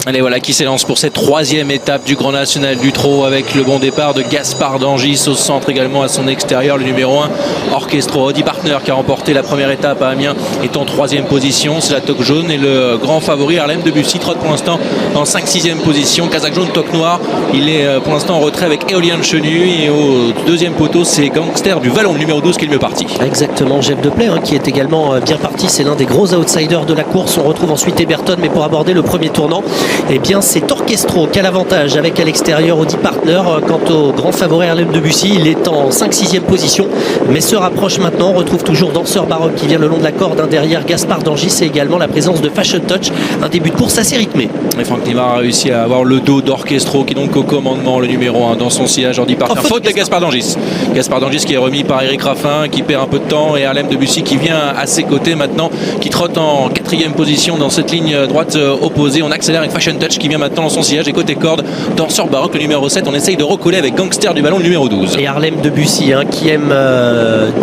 Allez, voilà qui s'élance pour cette troisième étape du Grand National du Trot avec le bon départ de Gaspard d'Angis au centre, également à son extérieur le numéro 1 Orchestro. Audi Partner qui a remporté la première étape à Amiens est en troisième position, c'est la toque jaune, et le grand favori Harlem Debussy trotte pour l'instant en 5-6e position. Kazakh jaune, toque noire, il est pour l'instant en retrait avec Éolien Chenu, et au deuxième poteau c'est Gangster du Vallon, le numéro 12 qui est le mieux parti. Exactement, Jeff Deplay qui est également bien parti, c'est l'un des gros outsiders de la course. On retrouve ensuite Eberton, mais pour aborder le premier tournant, eh bien c'est Orchestro qui a l'avantage avec à l'extérieur Audi Partner. Quant au grand favori Harlem Debussy, il est en 5-6e position, mais se rapproche maintenant. On retrouve toujours Danseur Baroque qui vient le long de la corde, derrière Gaspard d'Angis, et également la présence de Fashion Touch. Un début de course assez rythmé. Et Franck Nivard a réussi à avoir le dos d'Orchestro qui est donc au commandement, le numéro 1 dans son sillage. Audi Partner, faute de Gaspard d'Angis. Gaspard d'Angis qui est remis par Eric Raffin, qui perd un peu de temps, et Harlem Debussy qui vient à ses côtés maintenant, qui trotte en 4e position dans cette ligne droite opposée. On accélère avec Fashion Touch qui vient maintenant dans son sillage, et côté corde, Danseur Baroque le numéro 7. On essaye de recoller avec Gangster du Ballon le numéro 12. Et Harlem Debussy qui aime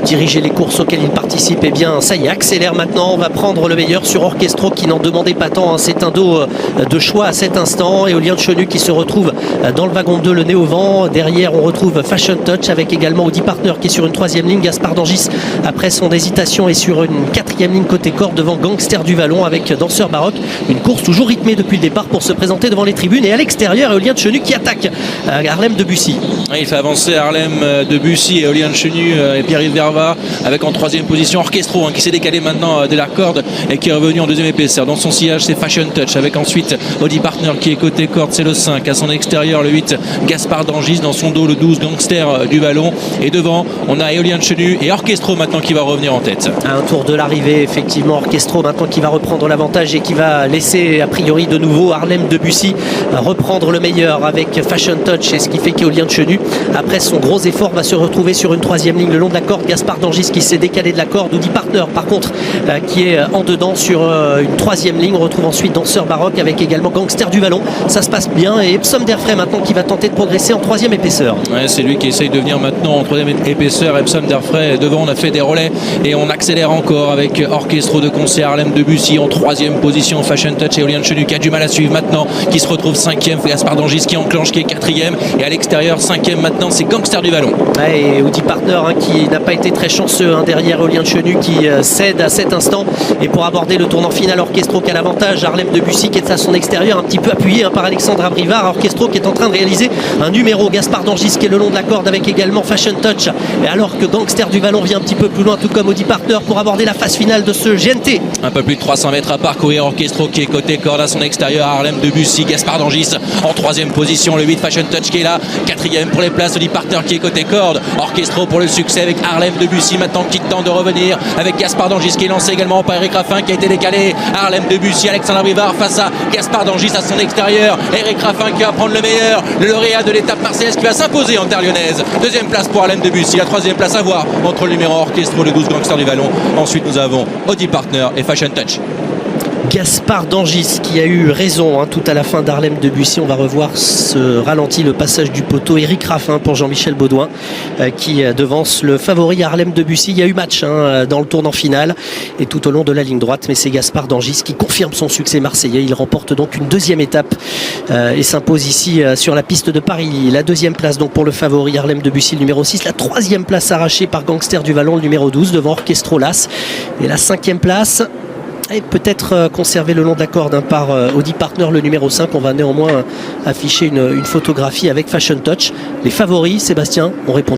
diriger les courses auxquelles il participe, et bien ça y est, accélère maintenant. On va prendre le meilleur sur Orchestro qui n'en demandait pas tant, c'est un dos de choix à cet instant. Éolien Chenu qui se retrouve dans le wagon 2, le nez au vent. Derrière on retrouve Fashion Touch avec également Audi Partner qui est sur une 3e ligne. Gaspard d'Angis après son hésitation est sur une 4e ligne côté corde devant Gangster du Vallon avec Danseur Baroque. Une course toujours rythmée depuis le départ pour se présenter devant les tribunes, et à l'extérieur Éolien Chenu qui attaque Harlem Debussy. Il fait avancer Harlem Debussy et Éolien Chenu et Pierre-Yves Verva avec en 3e position Orchestro qui s'est décalé maintenant de la corde et qui est revenu en 2e épaisseur. Dans son sillage c'est Fashion Touch avec ensuite Audi Partner qui est côté corde, c'est le 5. À son extérieur le 8 Gaspard d'Angis, dans son dos le 12 Gangster du Vallon, et devant on a Éolien Chenu et Orchestro maintenant qui va revenir en tête. À un tour de l'arrivée, effectivement Orchestro maintenant qui va reprendre l'avantage et qui va laisser a priori de nouveau Harlem Debussy reprendre le meilleur avec Fashion Touch, et ce qui fait qu'Éolien Chenu après son gros effort va se retrouver sur une 3e ligne le long de la corde. Gaspard d'Angis qui s'est décalé de la corde. Audi Partner par contre qui est en dedans sur une 3e ligne. On retrouve ensuite Danseur Baroque avec également Gangster du Vallon. Ça se passe bien, et Epsom Derfray maintenant qui va tenter de progresser en 3e épaisseur. Ouais, c'est lui qui essaye de venir maintenant en 3e épaisseur. Epsom Derfray devant, on a fait des relais et on accélère encore avec Orchestro de concert. Harlem Debussy en 3e position, Fashion Touch et Éolien Chenu qui a du mal à suivre maintenant, qui se retrouve 5e. Gaspard d'Angis qui enclenche, qui est 4e, et à l'extérieur 5e maintenant c'est Gangster du Vallon. Ouais, et Audi Partner qui n'a pas été très chanceux derrière Éolien Chenu qui cède à cet instant, et pour aborder le tournant final Orchestro qui a l'avantage. Harlem Debussy qui est à son extérieur un petit peu appuyé par Alexandre Abrivard. Orchestro qui est en train de réaliser un numéro. Gaspard d'Angis qui est le long de la corde avec également Fashion Touch, et alors que Gangster du Vallon vient un petit peu plus loin, tout comme Audi Partner, pour aborder la phase finale de ce GNT. Un peu plus de 300 mètres à parcourir. Orchestro qui est côté corde, à son extérieur Harlem Debussy, Gaspard d'Angis en 3e position, le 8 Fashion Touch qui est là, 4e pour les places, Audi Partner qui est côté corde, Orchestro pour le succès avec Harlem Debussy maintenant qui tente de revenir avec Gaspard d'Angis qui est lancé également par Eric Raffin qui a été décalé. Harlem Debussy, Alexandre Abrivard face à Gaspard d'Angis à son extérieur. Eric Raffin qui va prendre le meilleur, le lauréat de l'étape marseillaise qui va s'imposer en terre lyonnaise. 2e place pour Harlem Debussy, la 3e place à voir entre le numéro Orchestro, le 12 Gangster du Vallon. Ensuite nous avons Audi Partner et Fashion Touch. Gaspard d'Angis qui a eu raison tout à la fin d'Harlem Debussy. On va revoir ce ralenti, le passage du poteau. Eric Raffin pour Jean-Michel Baudouin qui devance le favori Harlem Debussy. Il y a eu match dans le tournant final et tout au long de la ligne droite, mais c'est Gaspard d'Angis qui confirme son succès marseillais. Il remporte donc une 2e étape et s'impose ici sur la piste de Paris. La 2e place donc pour le favori Harlem Debussy, le numéro 6. La 3e place arrachée par Gangster du Vallon, le numéro 12, devant Orchestro Las. Et la 5e place et peut-être conservé le long de la corde par Audi Partner, le numéro 5. On va néanmoins afficher une photographie avec Fashion Touch. Les favoris, Sébastien, on répond.